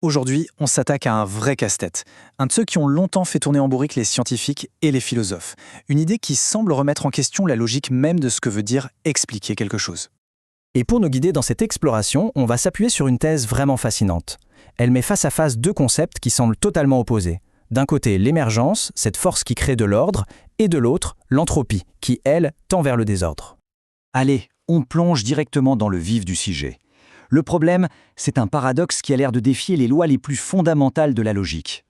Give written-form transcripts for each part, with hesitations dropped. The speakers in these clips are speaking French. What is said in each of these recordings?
Aujourd'hui, on s'attaque à un vrai casse-tête, un de ceux qui ont longtemps fait tourner en bourrique les scientifiques et les philosophes, une idée qui semble remettre en question la logique même de ce que veut dire expliquer quelque chose. Et pour nous guider dans cette exploration, on va s'appuyer sur une thèse vraiment fascinante. Elle met face à face deux concepts qui semblent totalement opposés. D'un côté, l'émergence, cette force qui crée de l'ordre, et de l'autre, l'entropie, qui, elle, tend vers le désordre. Allez, on plonge directement dans le vif du sujet. Le problème, c'est un paradoxe qui a l'air de défier les lois les plus fondamentales de la logique.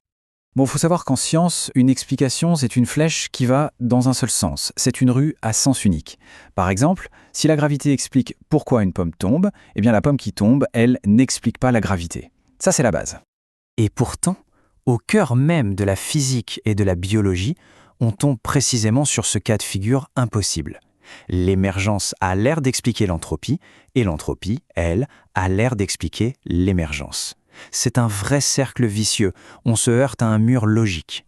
Bon, faut savoir qu'en science, une explication, c'est une flèche qui va dans un seul sens. C'est une rue à sens unique. Par exemple, si la gravité explique pourquoi une pomme tombe, eh bien la pomme qui tombe, elle, n'explique pas la gravité. Ça, c'est la base. Et pourtant, au cœur même de la physique et de la biologie, on tombe précisément sur ce cas de figure impossible. L'émergence a l'air d'expliquer l'entropie, et l'entropie, elle, a l'air d'expliquer l'émergence. C'est un vrai cercle vicieux, on se heurte à un mur logique.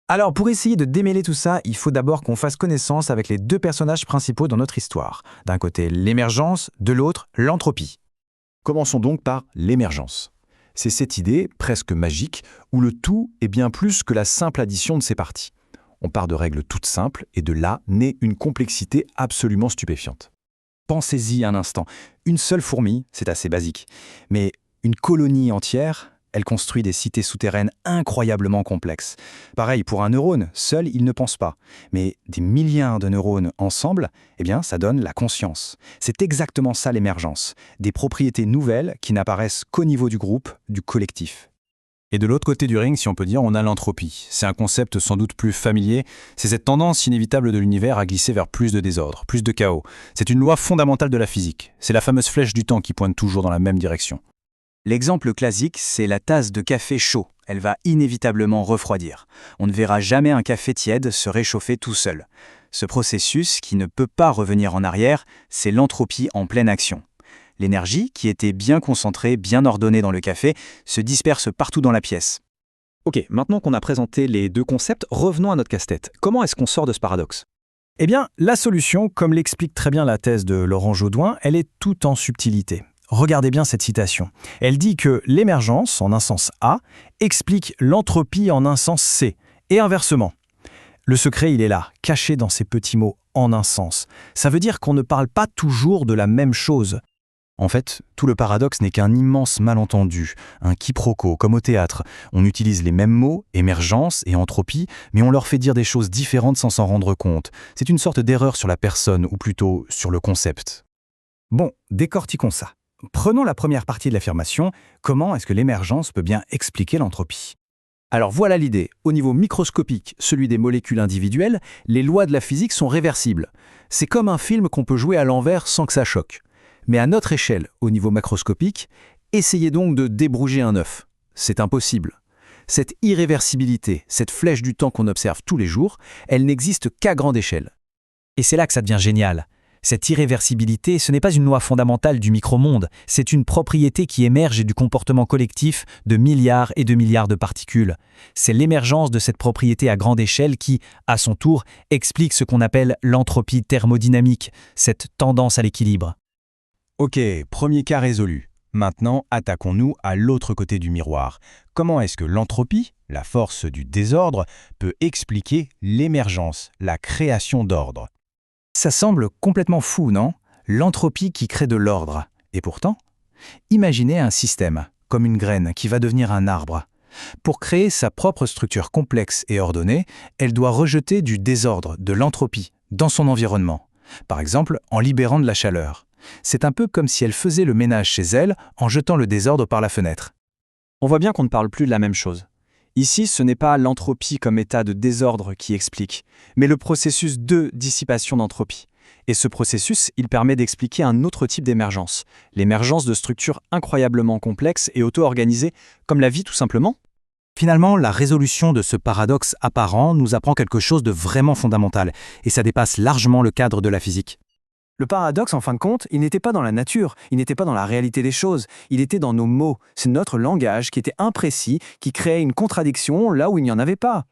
Alors pour essayer de démêler tout ça, il faut d'abord qu'on fasse connaissance avec les deux personnages principaux dans notre histoire. D'un côté l'émergence, de l'autre l'entropie. Commençons donc par l'émergence. C'est cette idée, presque magique, où le tout est bien plus que la simple addition de ses parties. On part de règles toutes simples et de là naît une complexité absolument stupéfiante. Pensez-y un instant. Une seule fourmi, c'est assez basique. Mais une colonie entière, elle construit des cités souterraines incroyablement complexes. Pareil pour un neurone, seul il ne pense pas. Mais des milliards de neurones ensemble, eh bien ça donne la conscience. C'est exactement ça l'émergence. Des propriétés nouvelles qui n'apparaissent qu'au niveau du groupe, du collectif. Et de l'autre côté du ring, si on peut dire, on a l'entropie. C'est un concept sans doute plus familier. C'est cette tendance inévitable de l'univers à glisser vers plus de désordre, plus de chaos. C'est une loi fondamentale de la physique. C'est la fameuse flèche du temps qui pointe toujours dans la même direction. L'exemple classique, c'est la tasse de café chaud. Elle va inévitablement refroidir. On ne verra jamais un café tiède se réchauffer tout seul. Ce processus, qui ne peut pas revenir en arrière, c'est l'entropie en pleine action. L'énergie, qui était bien concentrée, bien ordonnée dans le café, se disperse partout dans la pièce. Ok, maintenant qu'on a présenté les deux concepts, revenons à notre casse-tête. Comment est-ce qu'on sort de ce paradoxe ? Eh bien, la solution, comme l'explique très bien la thèse de Laurent Jodoin, elle est tout en subtilité. Regardez bien cette citation. Elle dit que l'émergence, en un sens A, explique l'entropie en un sens C, et inversement. Le secret, il est là, caché dans ces petits mots « en un sens ». Ça veut dire qu'on ne parle pas toujours de la même chose. En fait, tout le paradoxe n'est qu'un immense malentendu, un quiproquo, comme au théâtre. On utilise les mêmes mots, émergence et entropie, mais on leur fait dire des choses différentes sans s'en rendre compte. C'est une sorte d'erreur sur la personne, ou plutôt sur le concept. Bon, décortiquons ça. Prenons la première partie de l'affirmation, comment est-ce que l'émergence peut bien expliquer l'entropie ? Alors voilà l'idée. Au niveau microscopique, celui des molécules individuelles, les lois de la physique sont réversibles. C'est comme un film qu'on peut jouer à l'envers sans que ça choque. Mais à notre échelle, au niveau macroscopique, essayez donc de débrouger un œuf. C'est impossible. Cette irréversibilité, cette flèche du temps qu'on observe tous les jours, elle n'existe qu'à grande échelle. Et c'est là que ça devient génial. Cette irréversibilité, ce n'est pas une loi fondamentale du micro-monde, c'est une propriété qui émerge du comportement collectif de milliards et de milliards de particules. C'est l'émergence de cette propriété à grande échelle qui, à son tour, explique ce qu'on appelle l'entropie thermodynamique, cette tendance à l'équilibre. Ok, premier cas résolu. Maintenant, attaquons-nous à l'autre côté du miroir. Comment est-ce que l'entropie, la force du désordre, peut expliquer l'émergence, la création d'ordre ? Ça semble complètement fou, non ? L'entropie qui crée de l'ordre. Et pourtant, imaginez un système, comme une graine qui va devenir un arbre. Pour créer sa propre structure complexe et ordonnée, elle doit rejeter du désordre, de l'entropie, dans son environnement. Par exemple, en libérant de la chaleur. C'est un peu comme si elle faisait le ménage chez elle en jetant le désordre par la fenêtre. On voit bien qu'on ne parle plus de la même chose. Ici, ce n'est pas l'entropie comme état de désordre qui explique, mais le processus de dissipation d'entropie. Et ce processus, il permet d'expliquer un autre type d'émergence, l'émergence de structures incroyablement complexes et auto-organisées, comme la vie tout simplement. Finalement, la résolution de ce paradoxe apparent nous apprend quelque chose de vraiment fondamental, et ça dépasse largement le cadre de la physique. Le paradoxe, en fin de compte, il n'était pas dans la nature, il n'était pas dans la réalité des choses, il était dans nos mots. C'est notre langage qui était imprécis, qui créait une contradiction là où il n'y en avait pas.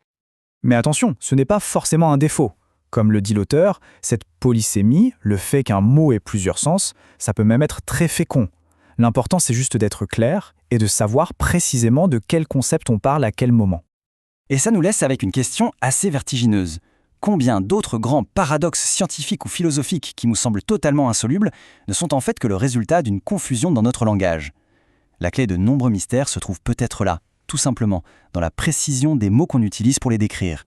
Mais attention, ce n'est pas forcément un défaut. Comme le dit l'auteur, cette polysémie, le fait qu'un mot ait plusieurs sens, ça peut même être très fécond. L'important, c'est juste d'être clair et de savoir précisément de quel concept on parle à quel moment. Et ça nous laisse avec une question assez vertigineuse. Combien d'autres grands paradoxes scientifiques ou philosophiques qui nous semblent totalement insolubles ne sont en fait que le résultat d'une confusion dans notre langage? La clé de nombreux mystères se trouve peut-être là, tout simplement, dans la précision des mots qu'on utilise pour les décrire.